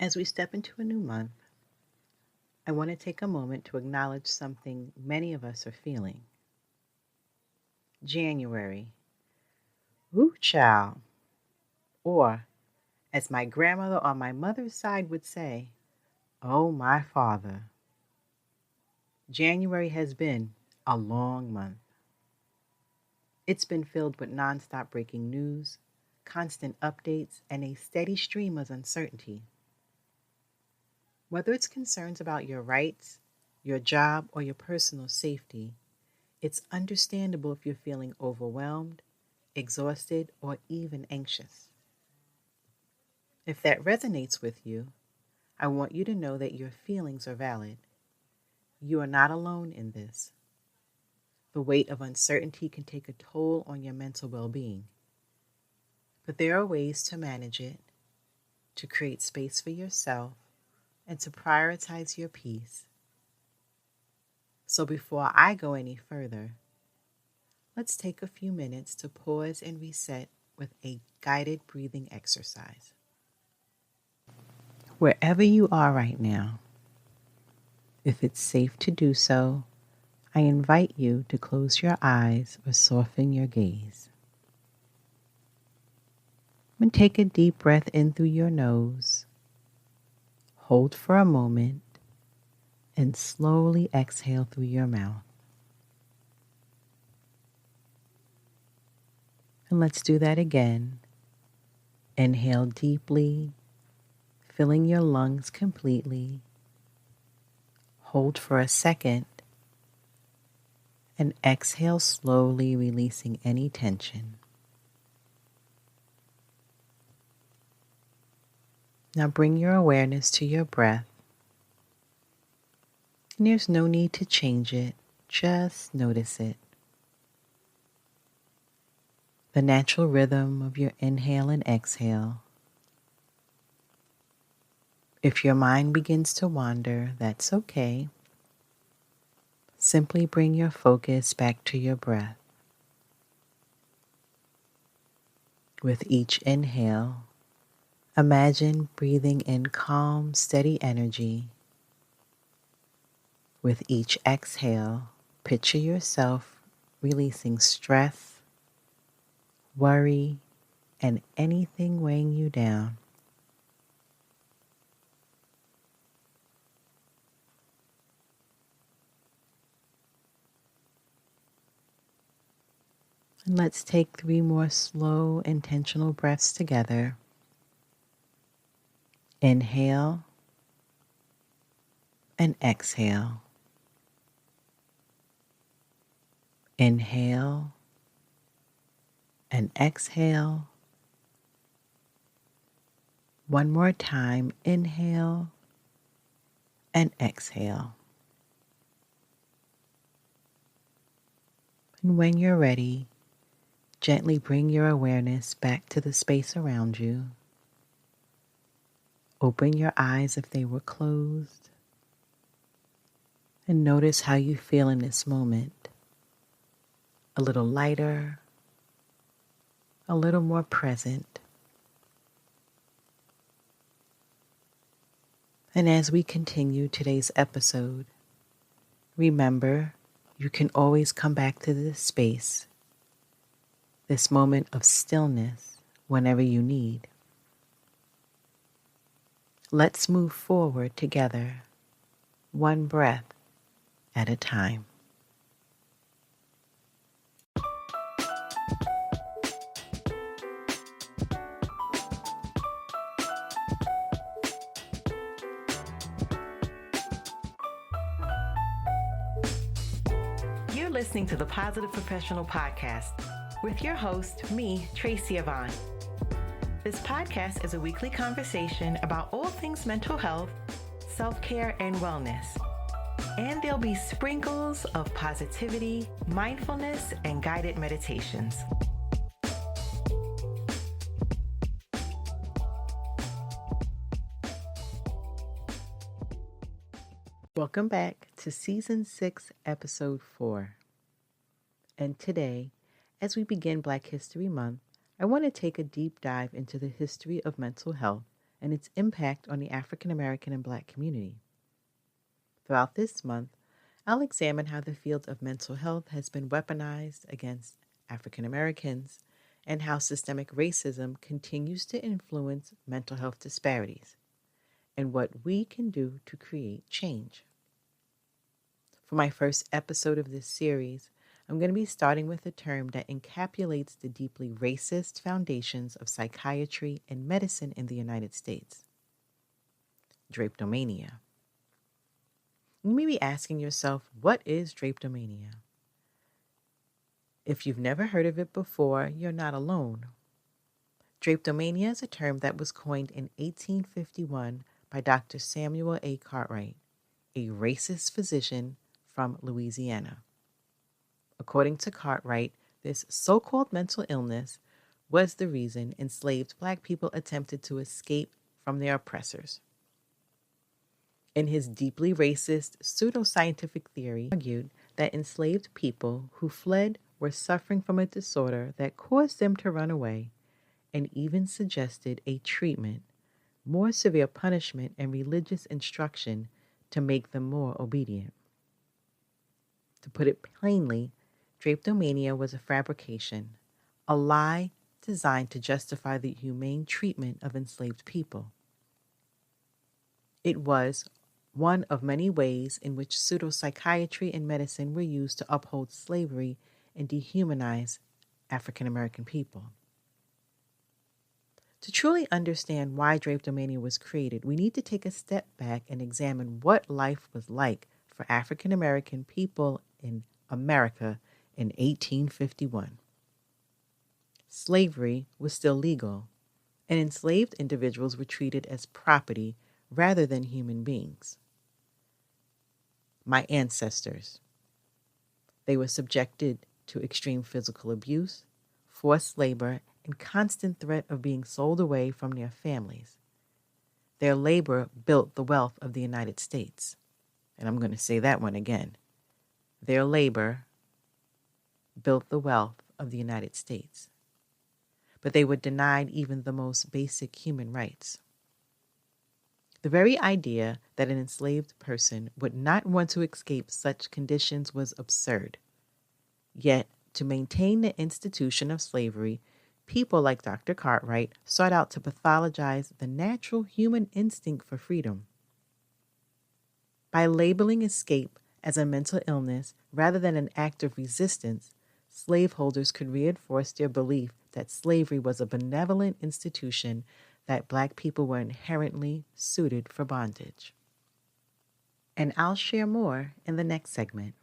As we step into a new month, I want to take a moment to acknowledge something many of us are feeling. January. Woo child. Or, as my grandmother on my mother's side would say, oh my father. January has been a long month. It's been filled with nonstop breaking news, constant updates, and a steady stream of uncertainty. Whether it's concerns about your rights, your job, or your personal safety, it's understandable if you're feeling overwhelmed, exhausted, or even anxious. If that resonates with you, I want you to know that your feelings are valid. You are not alone in this. The weight of uncertainty can take a toll on your mental well-being. But there are ways to manage it, to create space for yourself, and to prioritize your peace. So before I go any further, let's take a few minutes to pause and reset with a guided breathing exercise. Wherever you are right now, if it's safe to do so, I invite you to close your eyes or soften your gaze. And take a deep breath in through your nose, hold for a moment, and slowly exhale through your mouth. And let's do that again. Inhale deeply, filling your lungs completely. Hold for a second, and exhale slowly, releasing any tension. Now bring your awareness to your breath. And there's no need to change it, just notice it. The natural rhythm of your inhale and exhale. If your mind begins to wander, that's okay. Simply bring your focus back to your breath. With each inhale, imagine breathing in calm, steady energy. With each exhale, picture yourself releasing stress, worry, and anything weighing you down. And let's take 3 more slow, intentional breaths together. Inhale and exhale. Inhale and exhale. One more time, inhale and exhale. And when you're ready, gently bring your awareness back to the space around you. Open your eyes if they were closed. And notice how you feel in this moment. A little lighter, a little more present. And as we continue today's episode, remember you can always come back to this space, this moment of stillness, whenever you need. Let's move forward together, one breath at a time. You're listening to the Positive Professional Podcast with your host, me, Tracy Yvonne. This podcast is a weekly conversation about all things mental health, self-care, and wellness. And there'll be sprinkles of positivity, mindfulness, and guided meditations. Welcome back to Season 6, Episode 4. And today, as we begin Black History Month, I want to take a deep dive into the history of mental health and its impact on the African American and Black community. Throughout this month, I'll examine how the field of mental health has been weaponized against African Americans and how systemic racism continues to influence mental health disparities, and what we can do to create change. For my first episode of this series, I'm going to be starting with a term that encapsulates the deeply racist foundations of psychiatry and medicine in the United States: drapetomania. You may be asking yourself, what is drapetomania? If you've never heard of it before, you're not alone. Drapetomania is a term that was coined in 1851 by Dr. Samuel A. Cartwright, a racist physician from Louisiana. According to Cartwright, this so-called mental illness was the reason enslaved Black people attempted to escape from their oppressors. In his deeply racist pseudoscientific theory, he argued that enslaved people who fled were suffering from a disorder that caused them to run away, and even suggested a treatment, more severe punishment, and religious instruction to make them more obedient. To put it plainly, drapetomania was a fabrication, a lie designed to justify the humane treatment of enslaved people. It was one of many ways in which pseudopsychiatry and medicine were used to uphold slavery and dehumanize African American people. To truly understand why drapetomania was created, we need to take a step back and examine what life was like for African American people in America in 1851. Slavery was still legal, and enslaved individuals were treated as property rather than human beings. My ancestors. They were subjected to extreme physical abuse, forced labor, and constant threat of being sold away from their families. Their labor built the wealth of the United States. And I'm going to say that one again. Their labor built the wealth of the United States. But they were denied even the most basic human rights. The very idea that an enslaved person would not want to escape such conditions was absurd. Yet, to maintain the institution of slavery, people like Dr. Cartwright sought out to pathologize the natural human instinct for freedom. By labeling escape as a mental illness rather than an act of resistance, slaveholders could reinforce their belief that slavery was a benevolent institution, that Black people were inherently suited for bondage. And I'll share more in the next segment.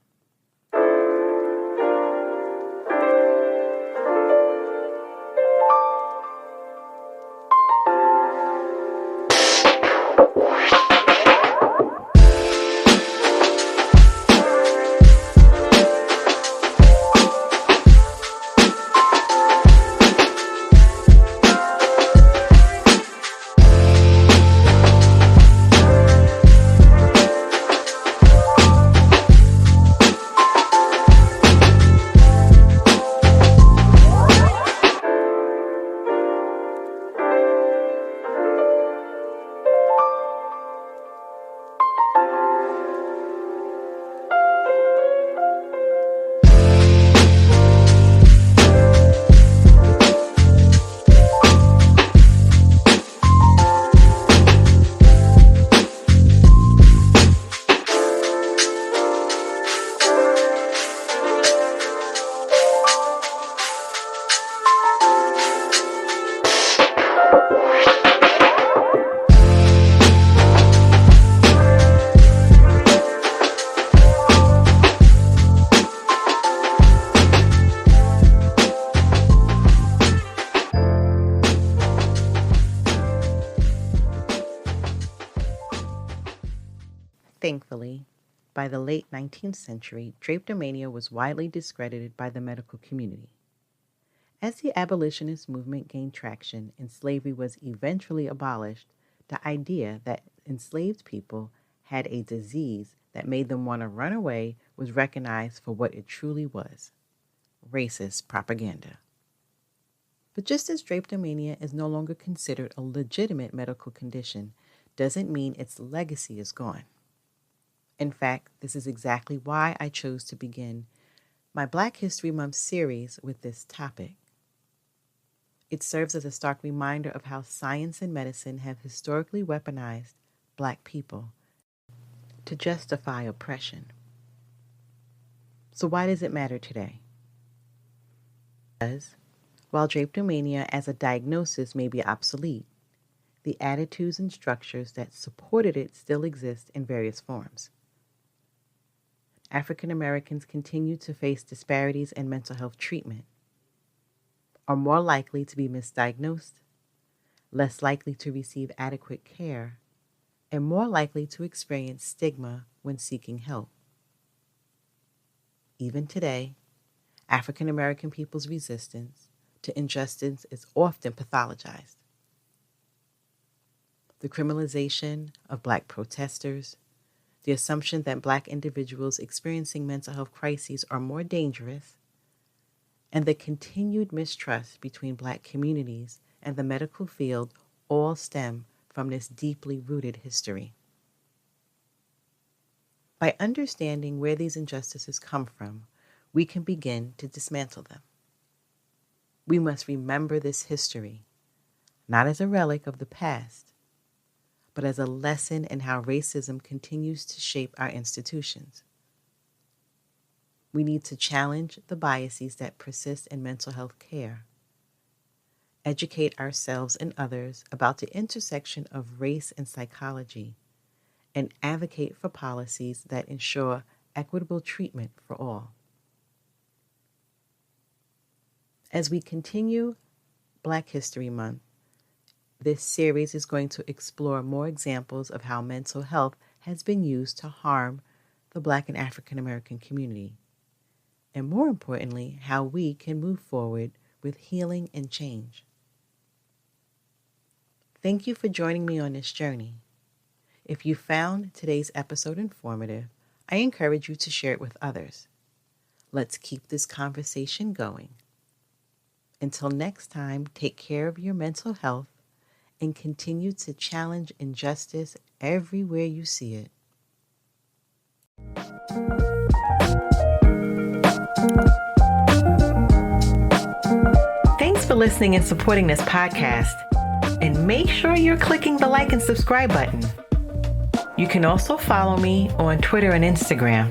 Thankfully, by the late 19th century, drapetomania was widely discredited by the medical community. As the abolitionist movement gained traction and slavery was eventually abolished, the idea that enslaved people had a disease that made them want to run away was recognized for what it truly was: racist propaganda. But just as drapetomania is no longer considered a legitimate medical condition, doesn't mean its legacy is gone. In fact, this is exactly why I chose to begin my Black History Month series with this topic. It serves as a stark reminder of how science and medicine have historically weaponized Black people to justify oppression. So why does it matter today? Because while drapetomania as a diagnosis may be obsolete, the attitudes and structures that supported it still exist in various forms. African Americans continue to face disparities in mental health treatment, are more likely to be misdiagnosed, less likely to receive adequate care, and more likely to experience stigma when seeking help. Even today, African American people's resistance to injustice is often pathologized. The criminalization of Black protesters, the assumption that Black individuals experiencing mental health crises are more dangerous, and the continued mistrust between Black communities and the medical field all stem from this deeply rooted history. By understanding where these injustices come from, we can begin to dismantle them. We must remember this history, not as a relic of the past, but as a lesson in how racism continues to shape our institutions. We need to challenge the biases that persist in mental health care, educate ourselves and others about the intersection of race and psychology, and advocate for policies that ensure equitable treatment for all. As we continue Black History Month, this series is going to explore more examples of how mental health has been used to harm the Black and African American community, and more importantly, how we can move forward with healing and change. Thank you for joining me on this journey. If you found today's episode informative, I encourage you to share it with others. Let's keep this conversation going. Until next time, take care of your mental health and continue to challenge injustice everywhere you see it. Thanks for listening and supporting this podcast. And make sure you're clicking the like and subscribe button. You can also follow me on Twitter and Instagram.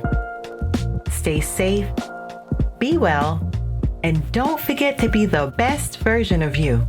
Stay safe, be well, and don't forget to be the best version of you.